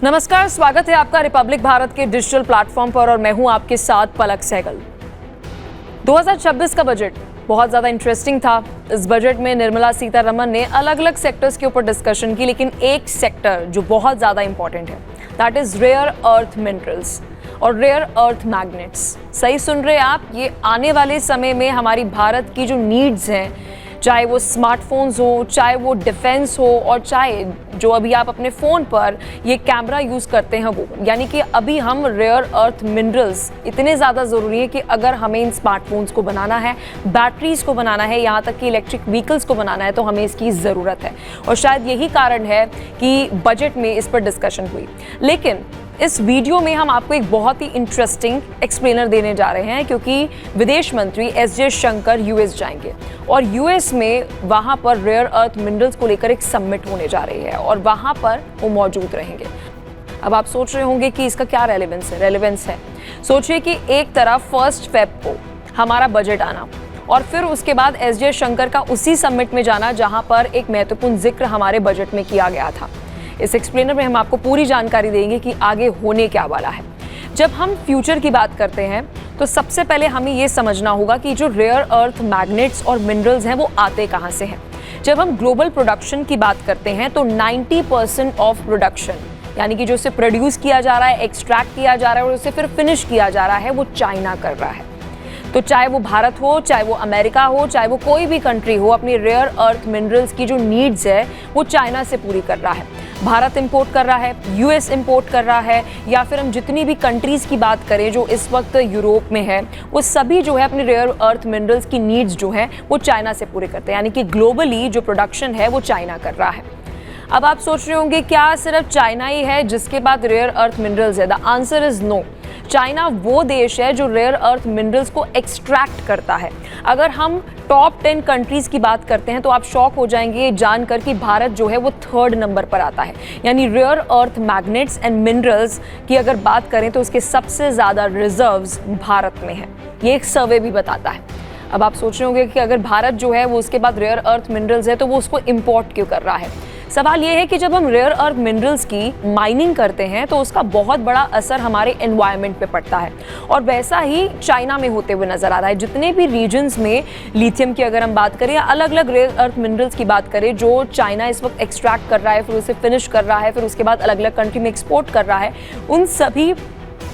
नमस्कार, स्वागत है आपका रिपब्लिक भारत के डिजिटल प्लेटफॉर्म पर और मैं हूं आपके साथ पलक सहगल। 2026 का बजट बहुत ज़्यादा इंटरेस्टिंग था। इस बजट में निर्मला सीतारमण ने अलग अलग सेक्टर्स के ऊपर डिस्कशन की, लेकिन एक सेक्टर जो बहुत ज़्यादा इंपॉर्टेंट है that is rare earth minerals और रेयर अर्थ मैग्नेट्स। सही सुन रहे हैं आप, ये आने वाले समय में हमारी भारत की जो नीड्स हैं, चाहे वो स्मार्टफोन्स हो, चाहे वो डिफेंस हो और चाहे जो अभी आप अपने फ़ोन पर ये कैमरा यूज़ करते हैं वो, यानी कि अभी हम रेयर अर्थ मिनरल्स इतने ज़्यादा ज़रूरी है कि अगर हमें इन स्मार्टफोन्स को बनाना है, बैटरीज़ को बनाना है, यहाँ तक कि इलेक्ट्रिक व्हीकल्स को बनाना है तो हमें इसकी ज़रूरत है। और शायद यही कारण है कि बजट में इस पर डिस्कशन हुई। लेकिन इस वीडियो में हम आपको एक बहुत ही इंटरेस्टिंग एक्सप्लेनर देने जा रहे हैं, क्योंकि विदेश मंत्री एस जयशंकर यूएस जाएंगे और यूएस में वहां पर रेयर अर्थ मिनरल्स को लेकर एक समिट होने जा रही है और वहां पर वो मौजूद रहेंगे। अब आप सोच रहे होंगे कि इसका क्या रेलेवेंस है। सोचिए कि एक तरफ 1 फ़रवरी को हमारा बजट आना और फिर उसके बाद एस जयशंकर का उसी समिट में जाना जहां पर एक महत्वपूर्ण जिक्र हमारे बजट में किया गया था। इस एक्सप्लेनर में हम आपको पूरी जानकारी देंगे कि आगे होने क्या वाला है। जब हम फ्यूचर की बात करते हैं तो सबसे पहले हमें ये समझना होगा कि जो रेयर अर्थ मैग्नेट्स और मिनरल्स हैं वो आते कहाँ से हैं। जब हम ग्लोबल प्रोडक्शन की बात करते हैं तो 90% ऑफ प्रोडक्शन, यानी कि जो उसे प्रोड्यूस किया जा रहा है, एक्सट्रैक्ट किया जा रहा है और उसे फिर फिनिश किया जा रहा है, वो चाइना कर रहा है। तो चाहे वो भारत हो, चाहे वो अमेरिका हो, चाहे वो कोई भी कंट्री हो, अपनी रेयर अर्थ मिनरल्स की जो नीड्स है वो चाइना से पूरी कर रहा है। भारत इंपोर्ट कर रहा है, यूएस इंपोर्ट कर रहा है, या फिर हम जितनी भी कंट्रीज़ की बात करें जो इस वक्त यूरोप में है, वो सभी जो है अपनी रेयर अर्थ मिनरल्स की नीड्स जो है वो चाइना से पूरे करते हैं। यानी कि ग्लोबली जो प्रोडक्शन है वो चाइना कर रहा है। अब आप सोच रहे होंगे क्या सिर्फ चाइना ही है जिसके बाद रेयर अर्थ मिनरल्स है? The answer is no. China वो देश है जो रेयर अर्थ मिनरल्स को एक्सट्रैक्ट करता है। अगर हम टॉप 10 कंट्रीज़ की बात करते हैं तो आप शॉक हो जाएंगे ये जानकर कि भारत जो है वो 3rd नंबर पर आता है। यानी rare earth magnets and minerals की अगर बात करें तो उसके सबसे ज़्यादा रिजर्व्स भारत में है। ये एक सर्वे भी बताता है। अब आप सोच रहे होंगे कि अगर भारत जो है वो उसके बाद रेयर अर्थ मिनरल्स है तो वो उसको इम्पोर्ट क्यों कर रहा है। सवाल ये है कि जब हम रेयर अर्थ मिनरल्स की माइनिंग करते हैं तो उसका बहुत बड़ा असर हमारे एनवायरनमेंट पे पड़ता है और वैसा ही चाइना में होते हुए नजर आ रहा है। जितने भी रीजन्स में लिथियम की अगर हम बात करें या अलग अलग रेयर अर्थ मिनरल्स की बात करें जो चाइना इस वक्त एक्सट्रैक्ट कर रहा है, फिर उसे फिनिश कर रहा है, फिर उसके बाद अलग अलग कंट्री में एक्सपोर्ट कर रहा है, उन सभी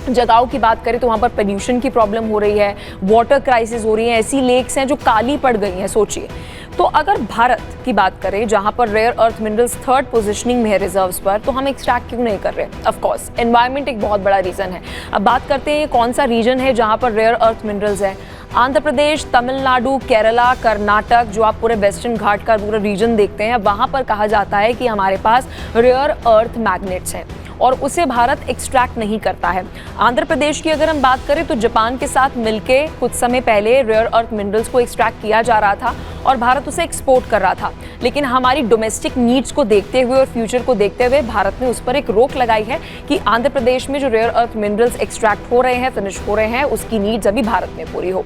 जगहों की बात करें तो वहाँ पर पोल्यूशन की प्रॉब्लम हो रही है, वाटर क्राइसिस हो रही है, ऐसी लेक्स हैं जो काली पड़ गई हैं। सोचिए, तो अगर भारत की बात करें जहाँ पर rare earth minerals 3rd positioning में है रिजर्व्स पर, तो हम एक्सट्रैक्ट क्यों नहीं कर रहे? ऑफ कोर्स एनवायरनमेंट एक बहुत बड़ा रीज़न है। अब बात करते हैं कौन सा रीजन है जहाँ पर रेयर अर्थ मिनरल्स है। आंध्र प्रदेश, तमिलनाडु, केरला, कर्नाटक, जो आप पूरे वेस्टर्न घाट का पूरा रीजन देखते हैं, वहाँ पर कहा जाता है कि हमारे पास रेयर अर्थ मैग्नेट्स हैं और उसे भारत एक्सट्रैक्ट नहीं करता है। आंध्र प्रदेश की अगर हम बात करें तो जापान के साथ मिलके कुछ समय पहले रेयर अर्थ मिनरल्स को एक्सट्रैक्ट किया जा रहा था और भारत उसे एक्सपोर्ट कर रहा था। लेकिन हमारी डोमेस्टिक नीड्स को देखते हुए और फ्यूचर को देखते हुए भारत ने उस पर एक रोक लगाई है कि आंध्र प्रदेश में जो रेयर अर्थ मिनरल्स एक्सट्रैक्ट हो रहे हैं, फिनिश हो रहे हैं, उसकी नीड्स अभी भारत में पूरी हो।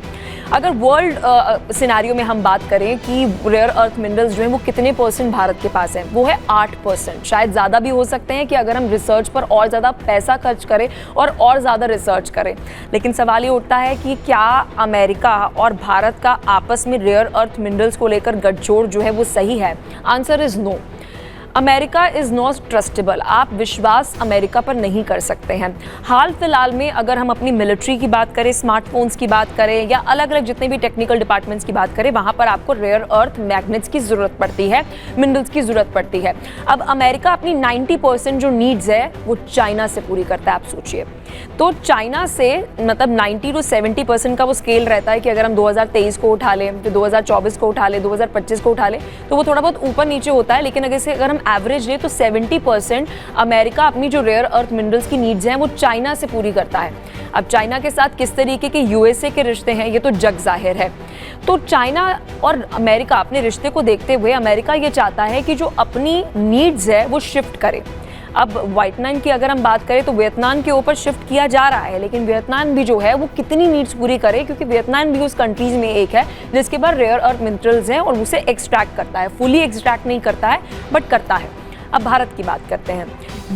अगर वर्ल्ड सिनेरियो में हम बात करें कि रेयर अर्थ मिनरल्स जो हैं वो कितने % भारत के पास हैं, वो है 8%। शायद ज़्यादा भी हो सकते हैं कि अगर हम रिसर्च पर और ज़्यादा पैसा खर्च करें और ज़्यादा रिसर्च करें। लेकिन सवाल ये उठता है कि क्या अमेरिका और भारत का आपस में रेयर अर्थ मिनरल्स को लेकर गठजोड़ जो है वो सही है? Answer is no. America is not trustable. आप विश्वास अमेरिका पर नहीं कर सकते हैं। हाल फिलहाल में अगर हम अपनी मिलिट्री की बात करें, स्मार्टफोन्स की बात करें या अलग अलग जितने भी टेक्निकल डिपार्टमेंट्स की बात करें, वहाँ पर आपको रेयर अर्थ मैग्नेट्स की ज़रूरत पड़ती है, मिनरल्स की ज़रूरत पड़ती है। अब अमेरिका अपनी 90% जो नीड्स है वो चाइना से पूरी करता है। आप सोचिए, तो चाइना से मतलब 90 to 70% का वो स्केल रहता है कि अगर हम 2023 को उठा लें, फिर 2024 को उठा लें, 2025 को उठा लें, तो वो थोड़ा बहुत ऊपर नीचे होता है। लेकिन अगर हम एवरेज लें तो 70% अमेरिका अपनी जो रेयर अर्थ मिनरल्स की नीड्स हैं वो चाइना से पूरी करता है। अब चाइना के साथ किस तरीके के यूएसए के रिश्ते हैं ये तो जग जाहिर है। तो चाइना और अमेरिका अपने रिश्ते को देखते हुए अमेरिका ये चाहता है कि जो अपनी नीड्स है वो शिफ्ट करे। अब वियतनाम की अगर हम बात करें तो वियतनाम के ऊपर शिफ्ट किया जा रहा है, लेकिन वियतनाम भी जो है वो कितनी नीड्स पूरी करे, क्योंकि वियतनाम भी उस कंट्रीज में एक है जिसके पास रेयर अर्थ मिनरल्स हैं और उसे एक्सट्रैक्ट करता है। फुली एक्सट्रैक्ट नहीं करता है बट करता है। अब भारत की बात करते हैं।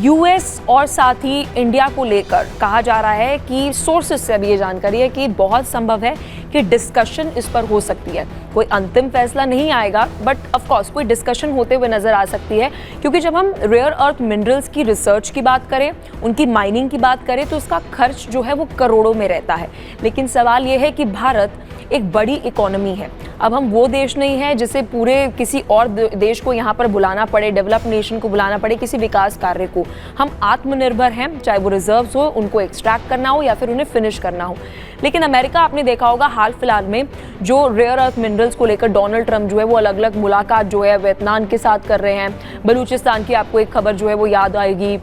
यूएस और साथ ही इंडिया को लेकर कहा जा रहा है कि सोर्सेस से अभी ये जानकारी है कि बहुत संभव है कि डिस्कशन इस पर हो सकती है। कोई अंतिम फैसला नहीं आएगा, बट ऑफ कोर्स कोई डिस्कशन होते हुए नजर आ सकती है, क्योंकि जब हम रेयर अर्थ मिनरल्स की रिसर्च की बात करें, उनकी माइनिंग की बात करें, तो उसका खर्च जो है वो करोड़ों में रहता है। लेकिन सवाल ये है कि भारत एक बड़ी इकोनॉमी है। अब हम वो देश नहीं है जिसे पूरे किसी और देश को यहाँ पर बुलाना पड़े, डेवलप नेशन को बुलाना पड़े किसी विकास कार्य को। हम आत्मनिर्भर हैं, चाहे वो रिजर्व्स हो, उनको एक्सट्रैक्ट करना हो या फिर उन्हें फिनिश करना हो। लेकिन अमेरिका, आपने देखा होगा हाल फिलहाल में जो रेयर अर्थ मिनरल्स को लेकर डोनाल्ड ट्रंप जो है वो अलग अलग मुलाकात जो है वियतनाम के साथ कर रहे हैं। बलूचिस्तान की आपको एक खबर जो है वो याद आएगी।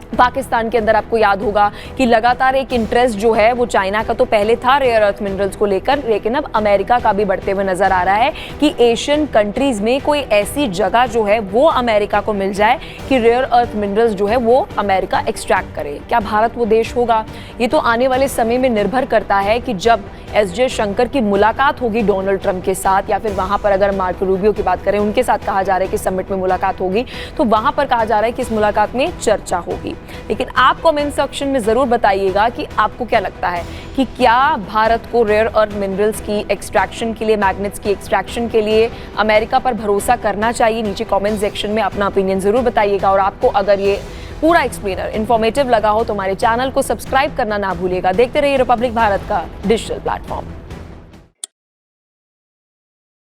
पाकिस्तान के अंदर आपको याद होगा कि लगातार एक इंटरेस्ट जो है वो चाइना का तो पहले था रेयर अर्थ मिनरल्स को लेकर, लेकिन अब अमेरिका का भी बढ़ते हुए नजर आ रहा है कि एशियन कंट्रीज में कोई ऐसी जगह जो है वो अमेरिका को मिल जाए कि रेयर अर्थ मिनरल्स जो है वो अमेरिका एक्सट्रैक्ट करे। क्या भारत वो देश होगा? ये तो आने वाले समय में निर्भर करता है कि जब एस जयशंकर की मुलाकात होगी डोनाल्ड ट्रंप के साथ, या फिर वहां पर अगर मार्को रूबियो की बात करें, उनके साथ कहा जा रहा है कि समिट में मुलाकात होगी, तो वहां पर कहा जा रहा है कि इस मुलाकात में चर्चा होगी। लेकिन आप कमेंट सेक्शन में जरूर बताइएगा कि आपको क्या लगता है कि क्या भारत को रेयर अर्थ मिनरल्स की एक्सट्रैक्शन के लिए, मैग्नेट्स की एक्सट्रैक्शन के लिए अमेरिका पर भरोसा करना चाहिए? नीचे कमेंट सेक्शन में अपना ओपिनियन जरूर बताइएगा। और आपको अगर ये पूरा एक्सप्लेनर इन्फॉर्मेटिव लगा हो तो हमारे चैनल को सब्सक्राइब करना ना भूलिएगा। देखते रहिए रिपब्लिक भारत का डिजिटल प्लेटफॉर्म।